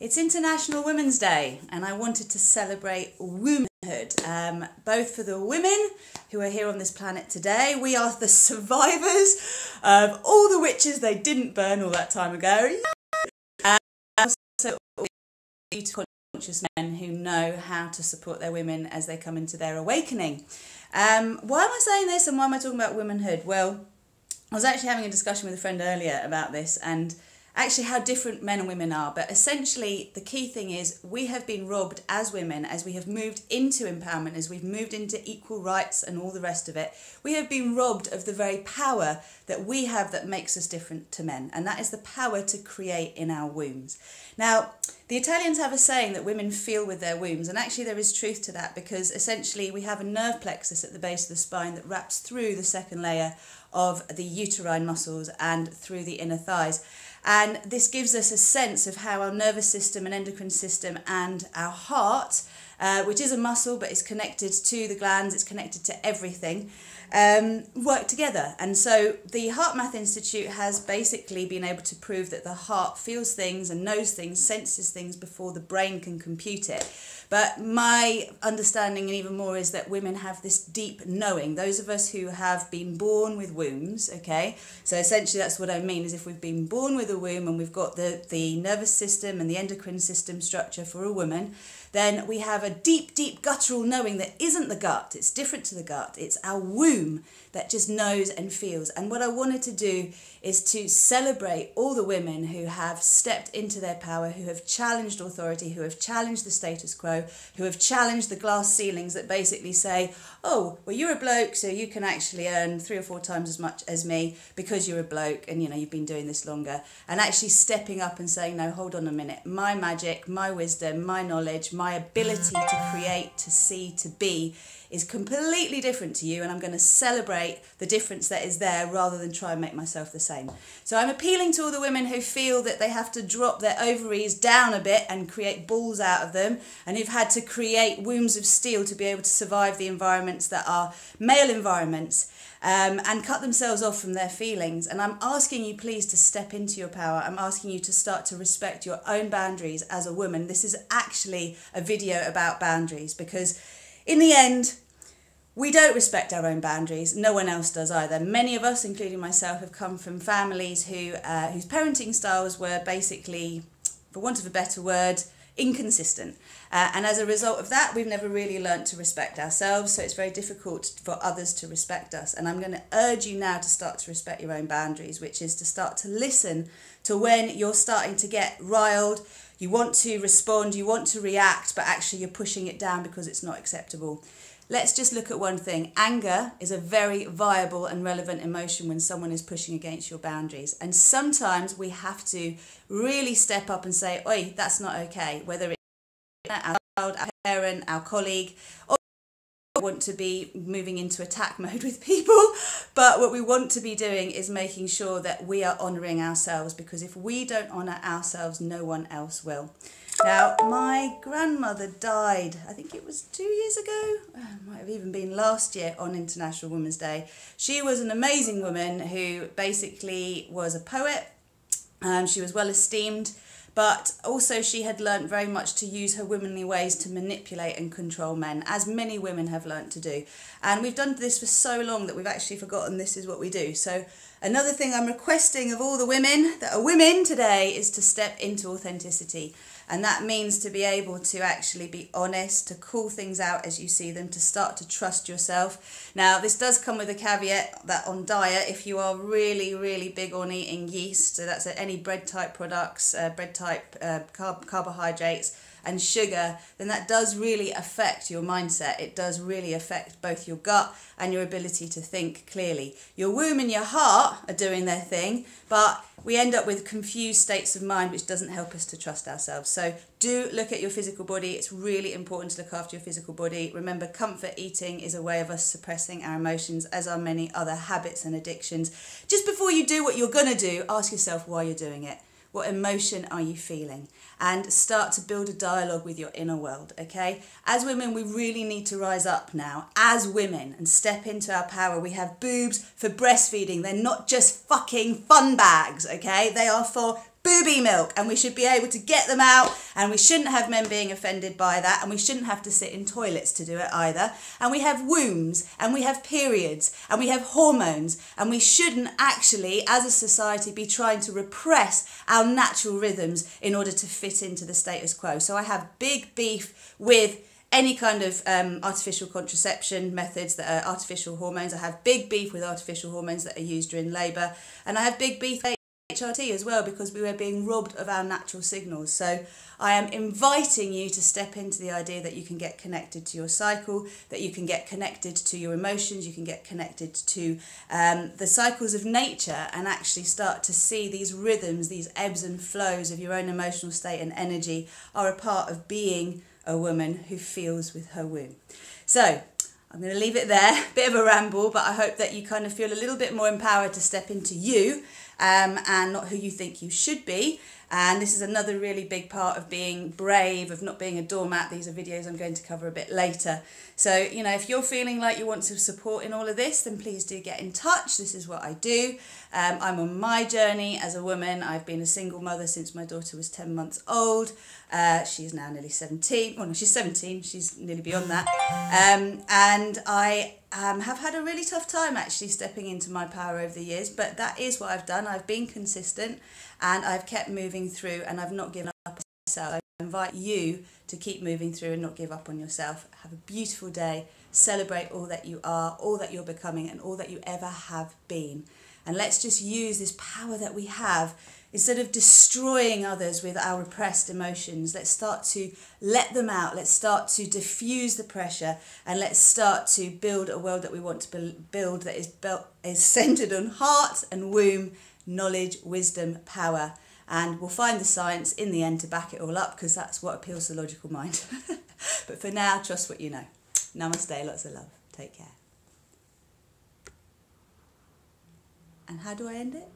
It's International Women's Day, and I wanted to celebrate womanhood, both for the women who are here on this planet today. We are the survivors of all the witches they didn't burn all that time ago. And also all the beautiful, conscious men who know how to support their women as they come into their awakening. Why am I saying this, and why am I talking about womanhood? Well, I was actually having a discussion with a friend earlier about this, and actually how different men and women are. But essentially the key thing is we have been robbed as women, as we have moved into empowerment, as we've moved into equal rights and all the rest of it. We have been robbed of the very power that we have that makes us different to men, and that is the power to create in our wombs. Now, the Italians have a saying that women feel with their wombs, and actually there is truth to that, because essentially we have a nerve plexus at the base of the spine that wraps through the second layer of the uterine muscles and through the inner thighs. And this gives us a sense of how our nervous system and endocrine system and our heart, which is a muscle but is connected to the glands, it's connected to everything, work together. And so the Heart Math Institute has basically been able to prove that the heart feels things and knows things, senses things before the brain can compute it. But my understanding, and even more, is that women have this deep knowing. Those of us who have been born with wombs, okay? So essentially that's what I mean, is if we've been born with a womb and we've got the nervous system and the endocrine system structure for a woman, then we have a deep, deep guttural knowing that isn't the gut. It's different to the gut. It's our womb that just knows and feels. And what I wanted to do is to celebrate all the women who have stepped into their power, who have challenged authority, who have challenged the status quo, who have challenged the glass ceilings that basically say, oh, well, you're a bloke, so you can actually earn 3 or 4 times as much as me because you're a bloke and, you know, you've been doing this longer. And actually stepping up and saying, no, hold on a minute. My magic, my wisdom, my knowledge, my ability to create, to see, to be is completely different to you, and I'm going to celebrate the difference that is there rather than try and make myself the same. So I'm appealing to all the women who feel that they have to drop their ovaries down a bit and create balls out of them, and who've had to create wombs of steel to be able to survive the environments that are male environments, and cut themselves off from their feelings. And I'm asking you please to step into your power. I'm asking you to start to respect your own boundaries as a woman. This is actually a video about boundaries, because in the end, we don't respect our own boundaries. No one else does either. Many of us, including myself, have come from families whose parenting styles were basically, for want of a better word, inconsistent. And as a result of that, we've never really learnt to respect ourselves, so it's very difficult for others to respect us. And I'm going to urge you now to start to respect your own boundaries, which is to start to listen to when you're starting to get riled, you want to respond, you want to react, but actually you're pushing it down because it's not acceptable. Let's just look at one thing. Anger is a very viable and relevant emotion when someone is pushing against your boundaries. And sometimes we have to really step up and say, oi, that's not okay. Whether it's our child, our parent, our colleague, or we want to be moving into attack mode with people. But what we want to be doing is making sure that we are honouring ourselves, because if we don't honour ourselves, no one else will. Now, my grandmother died, I think it was 2 years ago, might have even been last year on International Women's Day. She was an amazing woman who basically was a poet. She was well esteemed, but also she had learnt very much to use her womanly ways to manipulate and control men, as many women have learnt to do. And we've done this for so long that we've actually forgotten this is what we do. So another thing I'm requesting of all the women that are women today is to step into authenticity. And that means to be able to actually be honest, to call things out as you see them, to start to trust yourself. Now, this does come with a caveat that on diet, if you are really, really big on eating yeast, so that's any bread type products, bread type carbohydrates and sugar, then that does really affect your mindset. It does really affect both your gut and your ability to think clearly. Your womb and your heart are doing their thing, but we end up with confused states of mind, which doesn't help us to trust ourselves. So do look at your physical body. It's really important to look after your physical body. Remember, comfort eating is a way of us suppressing our emotions, as are many other habits and addictions. Just before you do what you're going to do, ask yourself why you're doing it. What emotion are you feeling? And start to build a dialogue with your inner world, okay? As women, we really need to rise up now as women and step into our power. We have boobs for breastfeeding. They're not just fucking fun bags, okay? They are for booby milk, and we should be able to get them out, and we shouldn't have men being offended by that, and we shouldn't have to sit in toilets to do it either. And we have wombs, and we have periods, and we have hormones, and we shouldn't actually, as a society, be trying to repress our natural rhythms in order to fit into the status quo. So I have big beef with any kind of artificial contraception methods that are artificial hormones. I have big beef with artificial hormones that are used during labour, and I have big beef with HRT as well, because we were being robbed of our natural signals. So I am inviting you to step into the idea that you can get connected to your cycle, that you can get connected to your emotions, you can get connected to the cycles of nature, and actually start to see these rhythms, these ebbs and flows of your own emotional state and energy are a part of being a woman who feels with her womb. So I'm going to leave it there, bit of a ramble, but I hope that you kind of feel a little bit more empowered to step into you and not who you think you should be. And this is another really big part of being brave, of not being a doormat. These are videos I'm going to cover a bit later. So, you know, if you're feeling like you want some support in all of this, then please do get in touch. This is what I do. I'm on my journey as a woman. I've been a single mother since my daughter was 10 months old. She's now nearly 17. Well, no, she's 17. She's nearly beyond that. And I have had a really tough time actually stepping into my power over the years, but that is what I've done. I've been consistent and I've kept moving through, and I've not given up on myself. I invite you to keep moving through and not give up on yourself. Have a beautiful day. Celebrate all that you are, all that you're becoming, and all that you ever have been. And let's just use this power that we have. Instead of destroying others with our repressed emotions, let's start to let them out. Let's start to diffuse the pressure, and let's start to build a world that we want to build, that is centered on heart and womb, knowledge, wisdom, power. And we'll find the science in the end to back it all up, because that's what appeals to the logical mind. But for now, trust what you know. Namaste, lots of love. Take care. And how do I end it?